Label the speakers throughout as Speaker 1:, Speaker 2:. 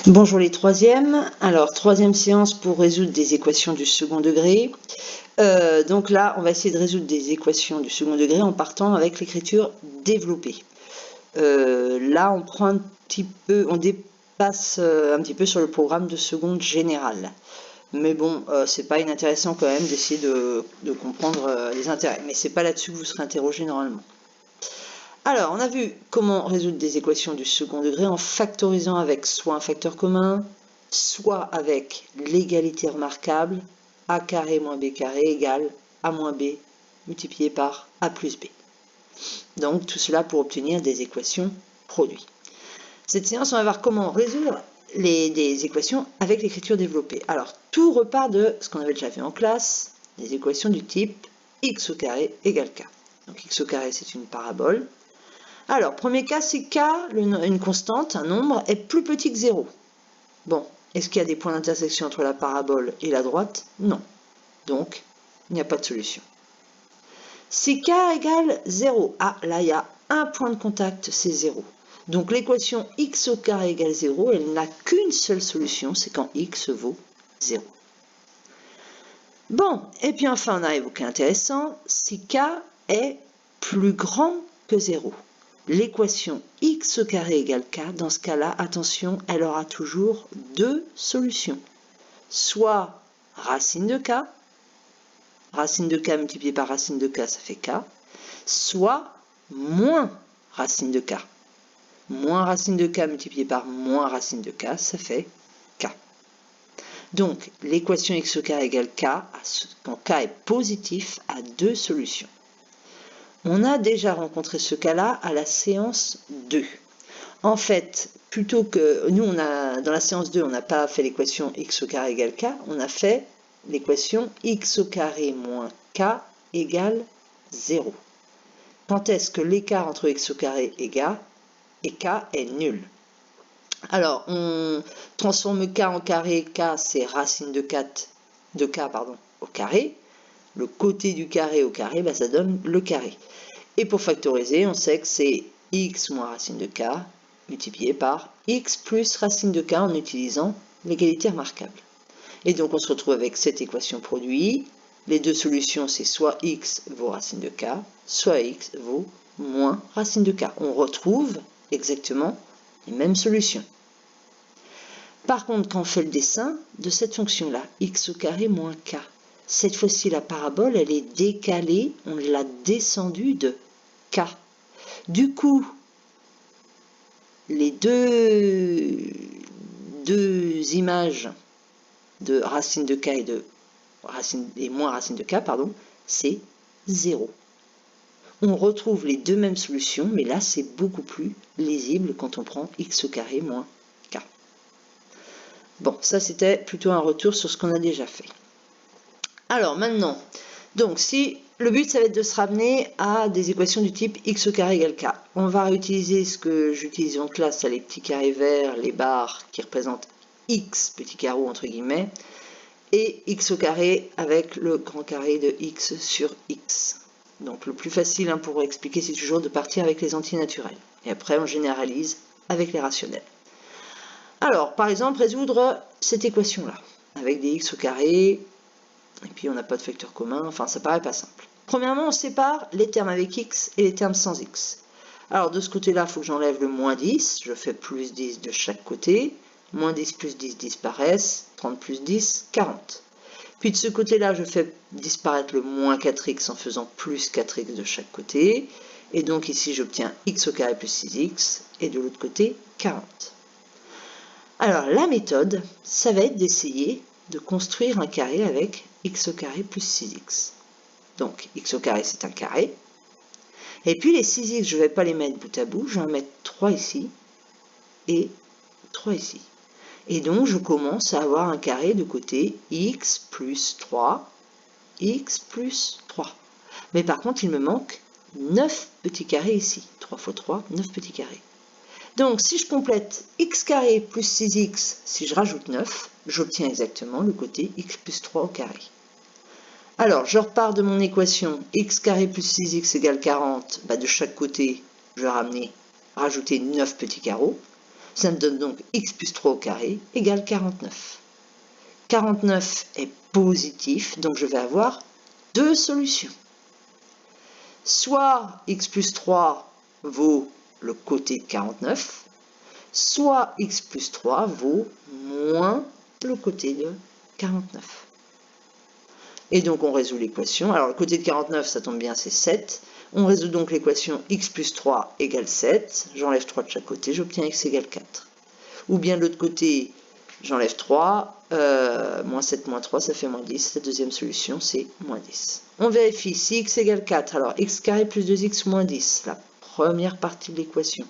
Speaker 1: Bonjour les troisièmes. Alors, troisième séance pour résoudre des équations du second degré. Donc là, on va essayer de résoudre des équations du second degré en partant avec l'écriture développée. Là, on prend un petit peu, on dépasse un petit peu sur le programme de seconde générale. Mais bon, c'est pas inintéressant quand même d'essayer de comprendre les intérêts. Mais c'est pas là-dessus que vous serez interrogé normalement. Alors, on a vu comment résoudre des équations du second degré en factorisant avec soit un facteur commun, soit avec l'égalité remarquable, a carré moins b carré égale a moins b multiplié par a plus b. Donc, tout cela pour obtenir des équations produits. Cette séance, on va voir comment résoudre des équations avec l'écriture développée. Alors, tout repart de ce qu'on avait déjà vu en classe, des équations du type x au carré égale k. Donc, x au carré, c'est une parabole. Alors, premier cas, si k, une constante, un nombre, est plus petit que 0. Bon, est-ce qu'il y a des points d'intersection entre la parabole et la droite? Non. Donc, il n'y a pas de solution. Si k égale 0, ah, là, il y a un point de contact, c'est 0. Donc, l'équation x au carré égale 0, elle n'a qu'une seule solution, c'est quand x vaut 0. Bon, et puis enfin, on arrive au cas intéressant, si k est plus grand que 0. L'équation x au carré égale k, dans ce cas-là, attention, elle aura toujours deux solutions. Soit racine de k multiplié par racine de k, ça fait k, soit moins racine de k. Moins racine de k multiplié par moins racine de k, ça fait k. Donc, l'équation x au carré égale k, quand k est positif, a deux solutions. On a déjà rencontré ce cas-là à la séance 2. En fait, plutôt que nous, dans la séance 2, on n'a pas fait l'équation x au carré égale k, on a fait l'équation x au carré moins k égale 0. Quand est-ce que l'écart entre x au carré et k est nul? Alors, on transforme k en carré, k c'est racine de k au carré. Le côté du carré au carré, ça donne le carré. Et pour factoriser, on sait que c'est x moins racine de k multiplié par x plus racine de k en utilisant l'égalité remarquable. Et donc on se retrouve avec cette équation produit. Les deux solutions, c'est soit x vaut racine de k, soit x vaut moins racine de k. On retrouve exactement les mêmes solutions. Par contre, quand on fait le dessin de cette fonction-là, x au carré moins k, cette fois-ci, la parabole, elle est décalée, on l'a descendue de k. Du coup, les deux images de racine de k et moins racine de k, c'est 0. On retrouve les deux mêmes solutions, mais là, c'est beaucoup plus lisible quand on prend x au carré moins k. Bon, ça, c'était plutôt un retour sur ce qu'on a déjà fait. Alors, maintenant, donc, si le but, ça va être de se ramener à des équations du type x au carré égale k. On va réutiliser ce que j'utilise en classe, les petits carrés verts, les barres qui représentent x, petit carreau entre guillemets, et x au carré avec le grand carré de x sur x. Donc le plus facile pour expliquer, c'est toujours de partir avec les antinaturels. Et après, on généralise avec les rationnels. Alors, par exemple, résoudre cette équation-là, avec des x au carré, et puis on n'a pas de facteur commun, enfin ça paraît pas simple. Premièrement, on sépare les termes avec x et les termes sans x. Alors de ce côté-là, il faut que j'enlève le moins 10, je fais plus 10 de chaque côté, moins 10 plus 10 disparaissent, 30 plus 10, 40. Puis de ce côté-là, je fais disparaître le moins 4x en faisant plus 4x de chaque côté, et donc ici j'obtiens x au carré plus 6x, et de l'autre côté, 40. Alors la méthode, ça va être d'essayer de construire un carré avec x au carré plus 6x. Donc x au carré c'est un carré. Et puis les 6x, je ne vais pas les mettre bout à bout, je vais en mettre 3 ici et 3 ici. Et donc je commence à avoir un carré de côté x plus 3, x plus 3. Mais par contre il me manque 9 petits carrés ici. 3 fois 3, 9 petits carrés. Donc, si je complète x carré plus 6x, si je rajoute 9, j'obtiens exactement le côté x plus 3 au carré. Alors, je repars de mon équation x carré plus 6x égale 40. De chaque côté, je vais rajouter 9 petits carreaux. Ça me donne donc x plus 3 au carré égale 49. 49 est positif, donc je vais avoir deux solutions. Soit x plus 3 vaut le côté de 49, soit x plus 3 vaut moins le côté de 49. Et donc on résout l'équation. Alors le côté de 49, ça tombe bien, c'est 7. On résout donc l'équation x plus 3 égale 7. J'enlève 3 de chaque côté, j'obtiens x égale 4. Ou bien de l'autre côté, j'enlève 3, moins 7 moins 3, ça fait moins 10. La deuxième solution, c'est moins 10. On vérifie si x égale 4. Alors x carré plus 2x moins 10, la première partie de l'équation.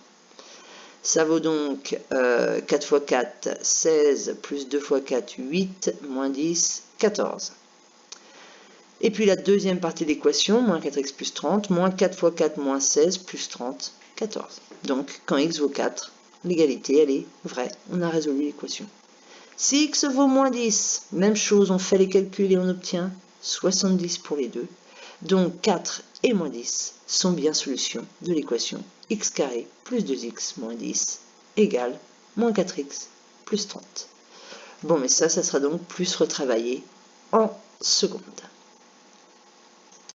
Speaker 1: Ça vaut donc 4 fois 4, 16, plus 2 fois 4, 8, moins 10, 14. Et puis la deuxième partie de l'équation, moins 4x plus 30, moins 4 fois 4, moins 16, plus 30, 14. Donc, quand x vaut 4, l'égalité, elle est vraie. On a résolu l'équation. Si x vaut moins 10, même chose, on fait les calculs et on obtient 70 pour les deux. Donc, 4 et moins 10 sont bien solutions de l'équation x carré plus 2x moins 10 égale moins 4x plus 30. Bon, mais ça sera donc plus retravaillé en seconde.